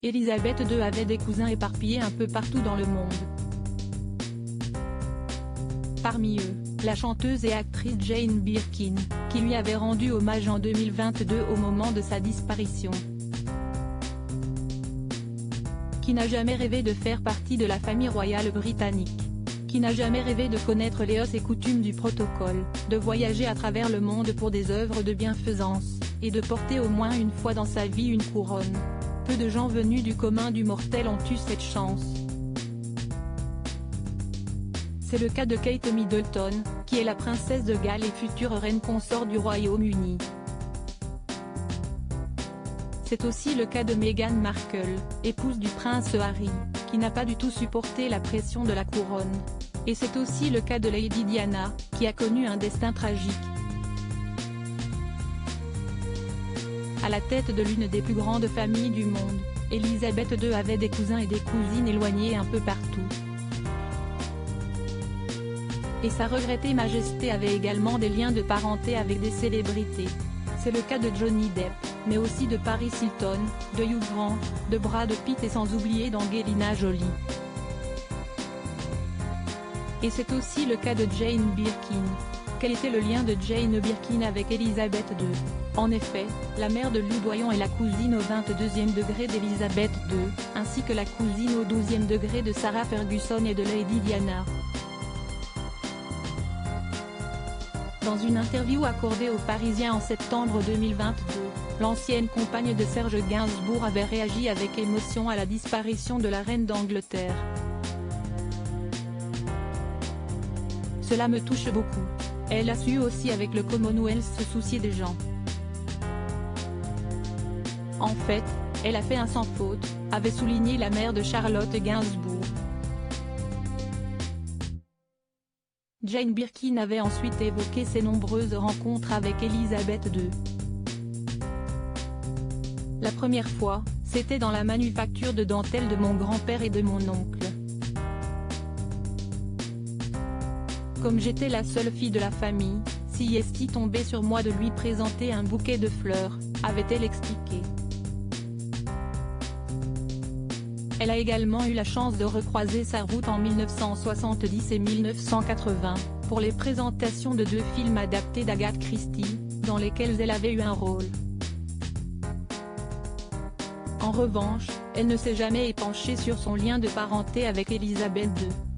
Élisabeth II avait des cousins éparpillés un peu partout dans le monde. Parmi eux, la chanteuse et actrice Jane Birkin, qui lui avait rendu hommage en 2022 au moment de sa disparition. Qui n'a jamais rêvé de faire partie de la famille royale britannique. Qui n'a jamais rêvé de connaître les us et coutumes du protocole, de voyager à travers le monde pour des œuvres de bienfaisance, et de porter au moins une fois dans sa vie une couronne. Peu de gens venus du commun du mortel ont eu cette chance. C'est le cas de Kate Middleton, qui est la princesse de Galles et future reine consort du Royaume-Uni. C'est aussi le cas de Meghan Markle, épouse du prince Harry, qui n'a pas du tout supporté la pression de la couronne. Et c'est aussi le cas de Lady Diana, qui a connu un destin tragique. À la tête de l'une des plus grandes familles du monde, Élisabeth II avait des cousins et des cousines éloignés un peu partout. Et sa regrettée majesté avait également des liens de parenté avec des célébrités. C'est le cas de Johnny Depp, mais aussi de Paris Hilton, de Hugh Grant, de Brad Pitt et sans oublier d'Angelina Jolie. Et c'est aussi le cas de Jane Birkin. Quel était le lien de Jane Birkin avec Élisabeth II? En effet, la mère de Lou Doyon est la cousine au 22e degré d'Élisabeth II, ainsi que la cousine au 12e degré de Sarah Ferguson et de Lady Diana. Dans une interview accordée aux Parisiens en septembre 2022, l'ancienne compagne de Serge Gainsbourg avait réagi avec émotion à la disparition de la reine d'Angleterre. Cela me touche beaucoup. Elle a su aussi avec le Commonwealth se soucier des gens. En fait, elle a fait un sans faute, avait souligné la mère de Charlotte Gainsbourg. Jane Birkin avait ensuite évoqué ses nombreuses rencontres avec Élisabeth II. La première fois, c'était dans la manufacture de dentelle de mon grand-père et de mon oncle. Comme j'étais la seule fille de la famille, si est-il tombé sur moi de lui présenter un bouquet de fleurs, avait-elle expliqué. Elle a également eu la chance de recroiser sa route en 1970 et 1980, pour les présentations de 2 films adaptés d'Agatha Christie, dans lesquels elle avait eu un rôle. En revanche, elle ne s'est jamais épanchée sur son lien de parenté avec Élisabeth II.